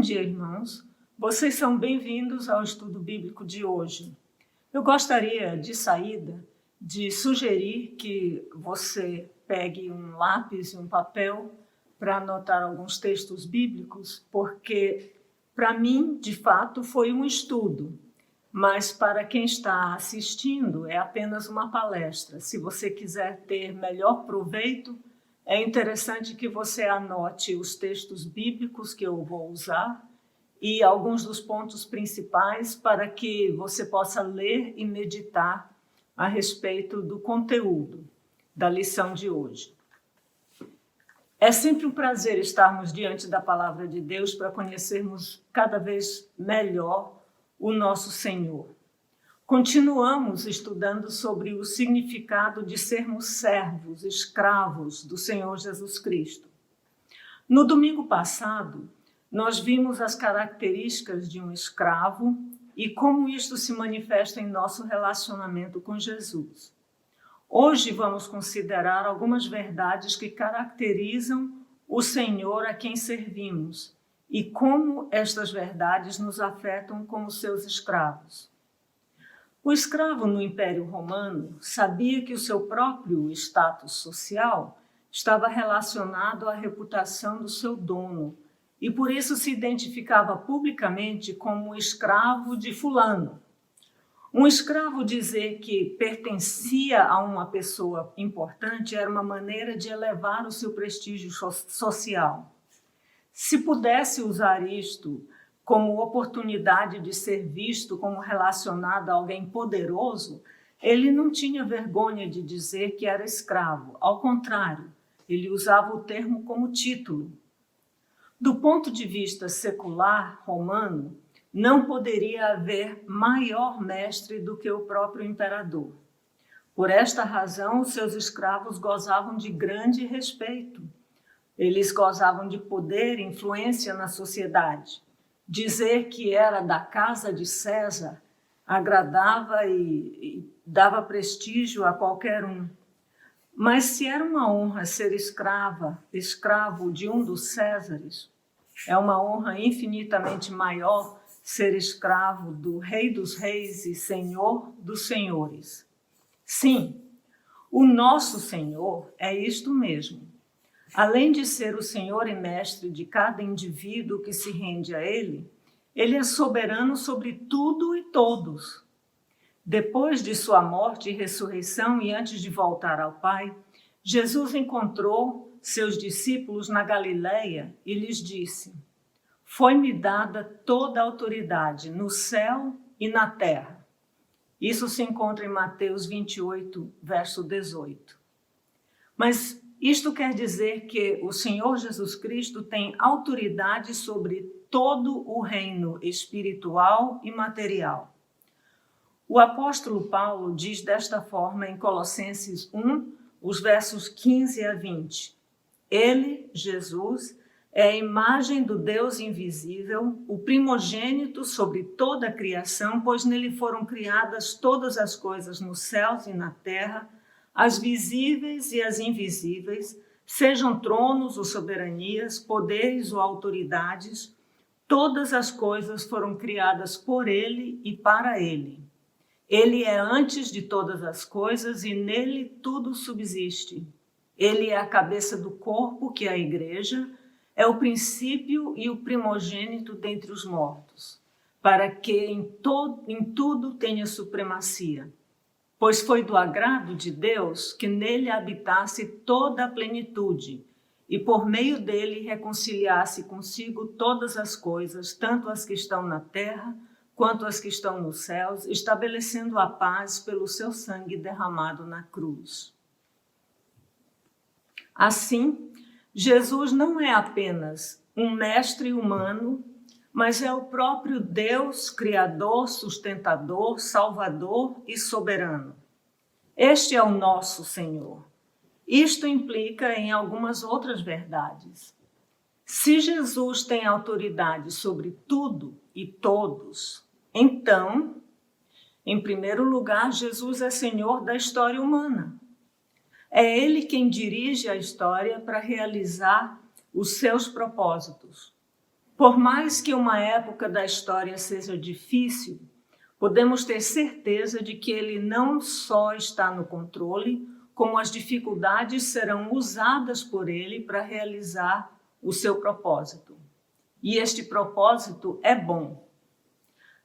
dia, irmãos. Vocês são bem-vindos ao estudo bíblico de hoje. Eu gostaria, de saída, de sugerir que você pegue um lápis e um papel para anotar alguns textos bíblicos, porque, para mim, de fato, foi um estudo, mas para quem está assistindo é apenas uma palestra. Se você quiser ter melhor proveito, é interessante que você anote os textos bíblicos que eu vou usar e alguns dos pontos principais para que você possa ler e meditar a respeito do conteúdo da lição de hoje. É sempre um prazer estarmos diante da palavra de Deus para conhecermos cada vez melhor o nosso Senhor. Continuamos estudando sobre o significado de sermos servos, escravos do Senhor Jesus Cristo. No domingo passado, nós vimos as características de um escravo e como isto se manifesta em nosso relacionamento com Jesus. Hoje vamos considerar algumas verdades que caracterizam o Senhor a quem servimos e como estas verdades nos afetam como seus escravos. O escravo no Império Romano sabia que o seu próprio status social estava relacionado à reputação do seu dono e por isso se identificava publicamente como escravo de fulano. Um escravo dizer que pertencia a uma pessoa importante era uma maneira de elevar o seu prestígio social. Se pudesse usar isto como oportunidade de ser visto como relacionado a alguém poderoso, ele não tinha vergonha de dizer que era escravo. Ao contrário, ele usava o termo como título. Do ponto de vista secular romano, não poderia haver maior mestre do que o próprio imperador. Por esta razão, seus escravos gozavam de grande respeito. Eles gozavam de poder e influência na sociedade. Dizer que era da casa de César agradava e dava prestígio a qualquer um. Mas se era uma honra ser escravo de um dos Césares, é uma honra infinitamente maior ser escravo do Rei dos Reis e Senhor dos Senhores. Sim, o nosso Senhor é isto mesmo. Além de ser o Senhor e Mestre de cada indivíduo que se rende a Ele, Ele é soberano sobre tudo e todos. Depois de sua morte e ressurreição e antes de voltar ao Pai, Jesus encontrou seus discípulos na Galileia e lhes disse: "Foi-me dada toda a autoridade no céu e na terra." Isso se encontra em Mateus 28, verso 18. Mas isto quer dizer que o Senhor Jesus Cristo tem autoridade sobre todo o reino espiritual e material. O apóstolo Paulo diz desta forma em Colossenses 1, os versos 15 a 20. Ele, Jesus, é a imagem do Deus invisível, o primogênito sobre toda a criação, pois nele foram criadas todas as coisas nos céus e na terra, as visíveis e as invisíveis, sejam tronos ou soberanias, poderes ou autoridades, todas as coisas foram criadas por ele e para ele. Ele é antes de todas as coisas e nele tudo subsiste. Ele é a cabeça do corpo, que é a igreja, é o princípio e o primogênito dentre os mortos, para que em tudo tenha supremacia. Pois foi do agrado de Deus que nele habitasse toda a plenitude, e por meio dele reconciliasse consigo todas as coisas, tanto as que estão na terra, quanto as que estão nos céus, estabelecendo a paz pelo seu sangue derramado na cruz. Assim, Jesus não é apenas um mestre humano, mas é o próprio Deus, Criador, sustentador, Salvador e soberano. Este é o nosso Senhor. Isto implica em algumas outras verdades. Se Jesus tem autoridade sobre tudo e todos, então, em primeiro lugar, Jesus é Senhor da história humana. É Ele quem dirige a história para realizar os seus propósitos. Por mais que uma época da história seja difícil, podemos ter certeza de que ele não só está no controle, como as dificuldades serão usadas por ele para realizar o seu propósito. E este propósito é bom.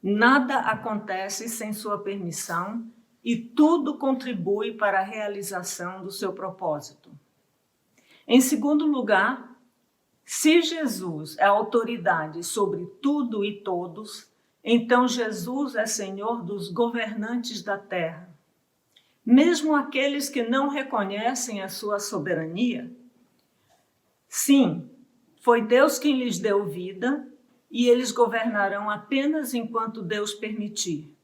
Nada acontece sem sua permissão e tudo contribui para a realização do seu propósito. Em segundo lugar, se Jesus é autoridade sobre tudo e todos, então Jesus é Senhor dos governantes da terra. Mesmo aqueles que não reconhecem a sua soberania, sim, foi Deus quem lhes deu vida e eles governarão apenas enquanto Deus permitir.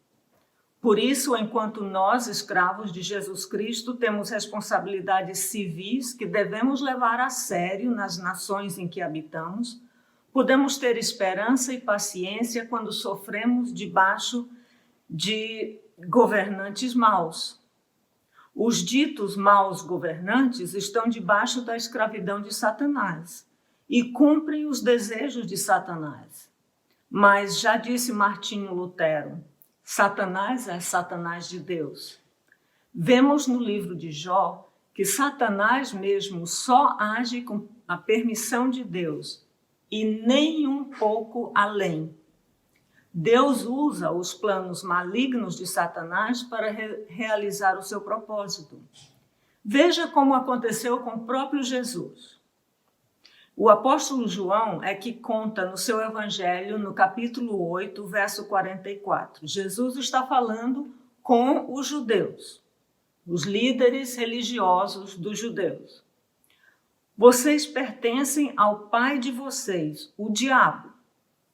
Por isso, enquanto nós, escravos de Jesus Cristo, temos responsabilidades civis que devemos levar a sério nas nações em que habitamos, podemos ter esperança e paciência quando sofremos debaixo de governantes maus. Os ditos maus governantes estão debaixo da escravidão de Satanás e cumprem os desejos de Satanás. Mas já disse Martinho Lutero, Satanás é Satanás de Deus. Vemos no livro de Jó que Satanás mesmo só age com a permissão de Deus e nem um pouco além. Deus usa os planos malignos de Satanás para realizar o seu propósito. Veja como aconteceu com o próprio Jesus. O apóstolo João é que conta no seu evangelho, no capítulo 8, verso 44. Jesus está falando com os judeus, os líderes religiosos dos judeus. Vocês pertencem ao pai de vocês, o diabo,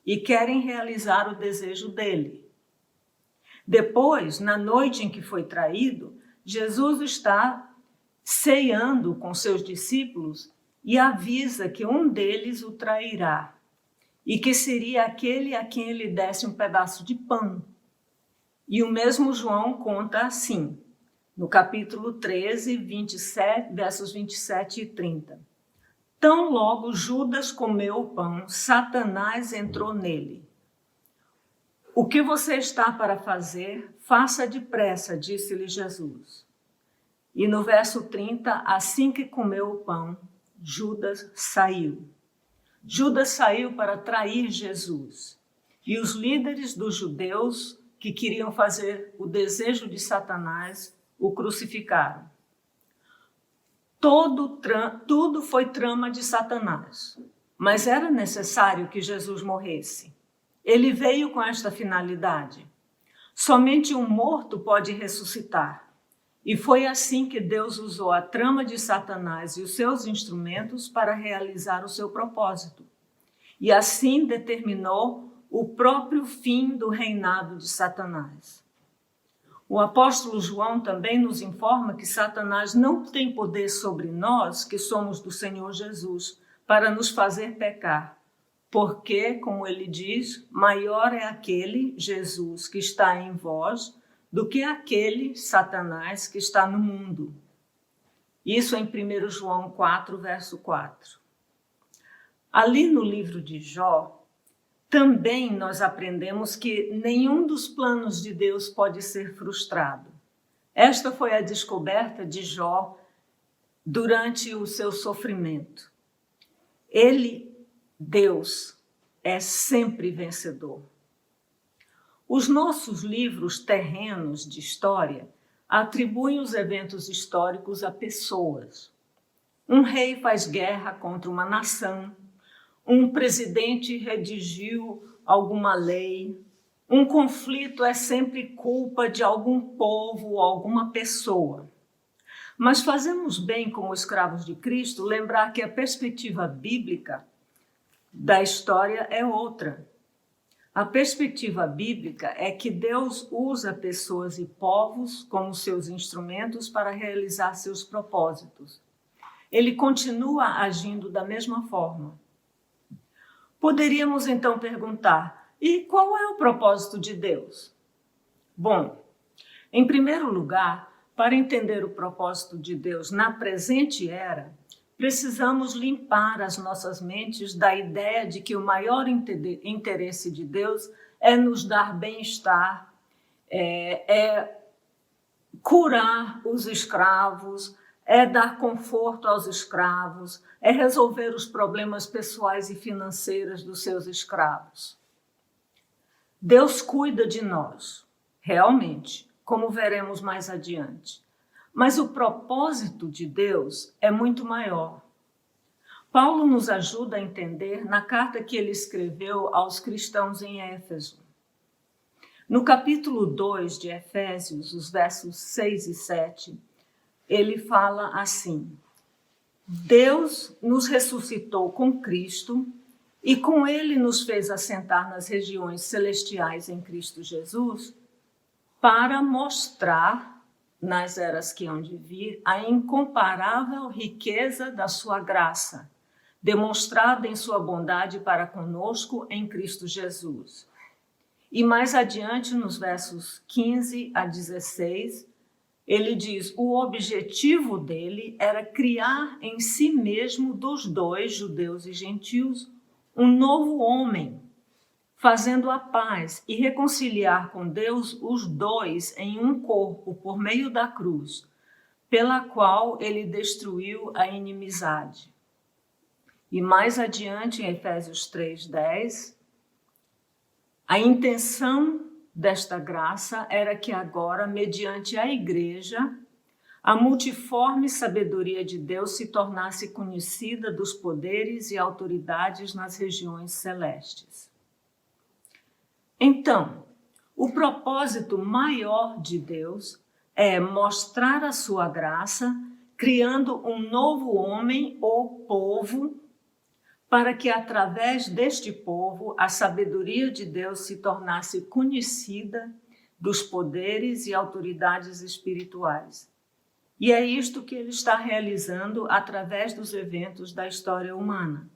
e querem realizar o desejo dele. Depois, na noite em que foi traído, Jesus está ceando com seus discípulos e avisa que um deles o trairá e que seria aquele a quem ele desse um pedaço de pão. E o mesmo João conta assim, no capítulo 13, 27, versos 27 e 30. Tão logo Judas comeu o pão, Satanás entrou nele. O que você está para fazer, faça depressa, disse-lhe Jesus. E no verso 30, assim que comeu o pão, Judas saiu. Judas saiu para trair Jesus. E os líderes dos judeus, que queriam fazer o desejo de Satanás, o crucificaram. Tudo foi trama de Satanás, mas era necessário que Jesus morresse. Ele veio com esta finalidade. Somente um morto pode ressuscitar. E foi assim que Deus usou a trama de Satanás e os seus instrumentos para realizar o seu propósito. E assim determinou o próprio fim do reinado de Satanás. O apóstolo João também nos informa que Satanás não tem poder sobre nós, que somos do Senhor Jesus, para nos fazer pecar. Porque, como ele diz, maior é aquele, Jesus, que está em vós, do que aquele, Satanás, que está no mundo. Isso em 1 João 4, verso 4. Ali no livro de Jó, também nós aprendemos que nenhum dos planos de Deus pode ser frustrado. Esta foi a descoberta de Jó durante o seu sofrimento. Ele, Deus, é sempre vencedor. Os nossos livros terrenos de história atribuem os eventos históricos a pessoas. Um rei faz guerra contra uma nação, um presidente redigiu alguma lei, um conflito é sempre culpa de algum povo ou alguma pessoa. Mas fazemos bem, como escravos de Cristo, lembrar que a perspectiva bíblica da história é outra. A perspectiva bíblica é que Deus usa pessoas e povos como seus instrumentos para realizar seus propósitos. Ele continua agindo da mesma forma. Poderíamos então perguntar, e qual é o propósito de Deus? Bom, em primeiro lugar, para entender o propósito de Deus na presente era, precisamos limpar as nossas mentes da ideia de que o maior interesse de Deus é nos dar bem-estar, é curar os escravos, é dar conforto aos escravos, é resolver os problemas pessoais e financeiros dos seus escravos. Deus cuida de nós, realmente, como veremos mais adiante. Mas o propósito de Deus é muito maior. Paulo nos ajuda a entender na carta que ele escreveu aos cristãos em Éfeso. No capítulo 2 de Efésios, os versos 6 e 7, ele fala assim: Deus nos ressuscitou com Cristo e com ele nos fez assentar nas regiões celestiais em Cristo Jesus para mostrar, nas eras que hão de vir, a incomparável riqueza da sua graça, demonstrada em sua bondade para conosco em Cristo Jesus. E mais adiante, nos versos 15 a 16, ele diz: o objetivo dele era criar em si mesmo dos dois, judeus e gentios, um novo homem, fazendo a paz e reconciliar com Deus os dois em um corpo por meio da cruz, pela qual ele destruiu a inimizade. E mais adiante, em Efésios 3:10, a intenção desta graça era que agora, mediante a igreja, a multiforme sabedoria de Deus se tornasse conhecida dos poderes e autoridades nas regiões celestes. Então, o propósito maior de Deus é mostrar a sua graça, criando um novo homem ou povo, para que através deste povo a sabedoria de Deus se tornasse conhecida dos poderes e autoridades espirituais. E é isto que ele está realizando através dos eventos da história humana.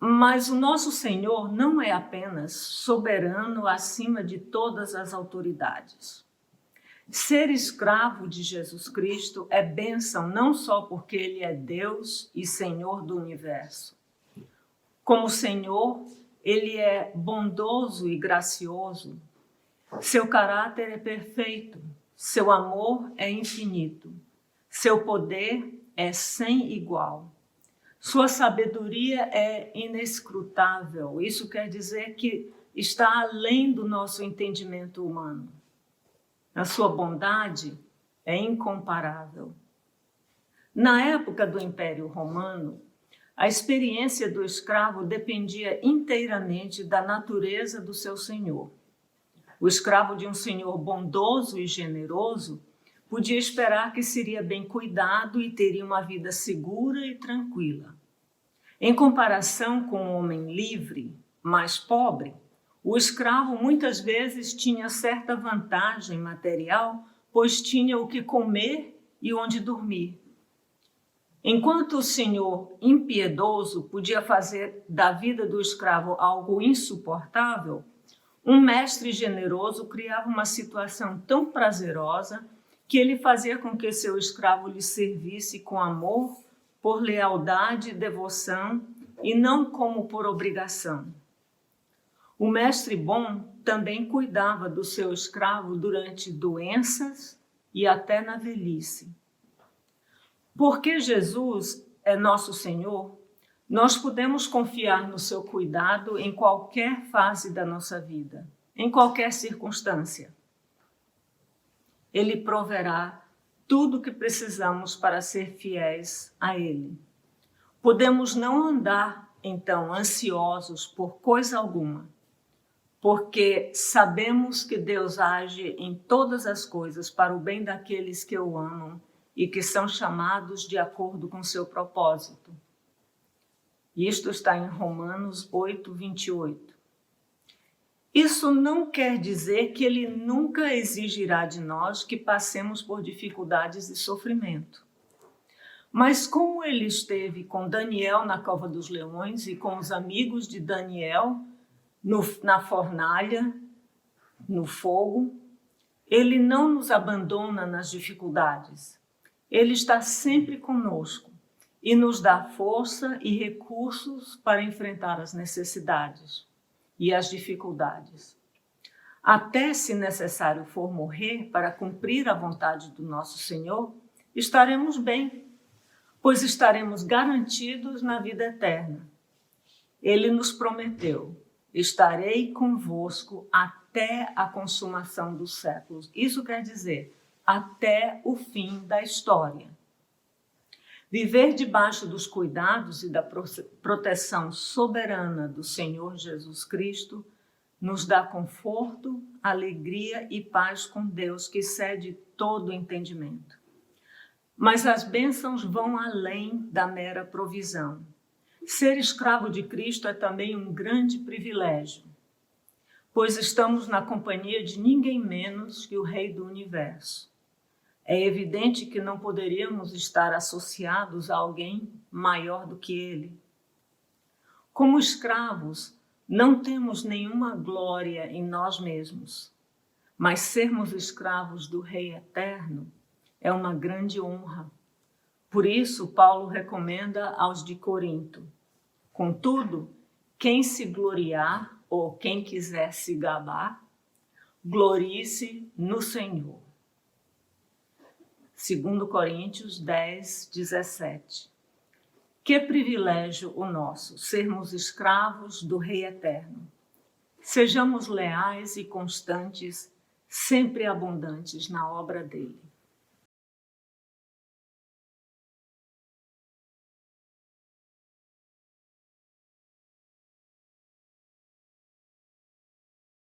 Mas o nosso Senhor não é apenas soberano acima de todas as autoridades. Ser escravo de Jesus Cristo é bênção não só porque Ele é Deus e Senhor do universo. Como Senhor, Ele é bondoso e gracioso. Seu caráter é perfeito. Seu amor é infinito. Seu poder é sem igual. Sua sabedoria é inescrutável. Isso quer dizer que está além do nosso entendimento humano. A sua bondade é incomparável. Na época do Império Romano, a experiência do escravo dependia inteiramente da natureza do seu senhor. O escravo de um senhor bondoso e generoso podia esperar que seria bem cuidado e teria uma vida segura e tranquila. Em comparação com um homem livre, mais pobre, o escravo muitas vezes tinha certa vantagem material, pois tinha o que comer e onde dormir. Enquanto o senhor impiedoso podia fazer da vida do escravo algo insuportável, um mestre generoso criava uma situação tão prazerosa que ele fazia com que seu escravo lhe servisse com amor, por lealdade e devoção, e não como por obrigação. O mestre bom também cuidava do seu escravo durante doenças e até na velhice. Porque Jesus é nosso Senhor, nós podemos confiar no seu cuidado em qualquer fase da nossa vida, em qualquer circunstância. Ele proverá tudo o que precisamos para ser fiéis a Ele. Podemos não andar, então, ansiosos por coisa alguma, porque sabemos que Deus age em todas as coisas para o bem daqueles que o amam e que são chamados de acordo com seu propósito. Isto está em Romanos 8:28. Isso não quer dizer que Ele nunca exigirá de nós que passemos por dificuldades e sofrimento. Mas como Ele esteve com Daniel na cova dos leões e com os amigos de Daniel na fornalha, no fogo, Ele não nos abandona nas dificuldades. Ele está sempre conosco e nos dá força e recursos para enfrentar as necessidades e as dificuldades. Até, se necessário for morrer para cumprir a vontade do nosso Senhor, estaremos bem, pois estaremos garantidos na vida eterna. Ele nos prometeu: estarei convosco até a consumação dos séculos. Isso quer dizer, até o fim da história. Viver debaixo dos cuidados e da proteção soberana do Senhor Jesus Cristo nos dá conforto, alegria e paz com Deus, que excede todo entendimento. Mas as bênçãos vão além da mera provisão. Ser escravo de Cristo é também um grande privilégio, pois estamos na companhia de ninguém menos que o Rei do Universo. É evidente que não poderíamos estar associados a alguém maior do que Ele. Como escravos, não temos nenhuma glória em nós mesmos, mas sermos escravos do Rei Eterno é uma grande honra. Por isso, Paulo recomenda aos de Corinto: contudo, quem se gloriar ou quem quiser se gabar, glorie-se no Senhor. 2 Coríntios 10, 17. Que privilégio o nosso, sermos escravos do Rei Eterno. Sejamos leais e constantes, sempre abundantes na obra dele.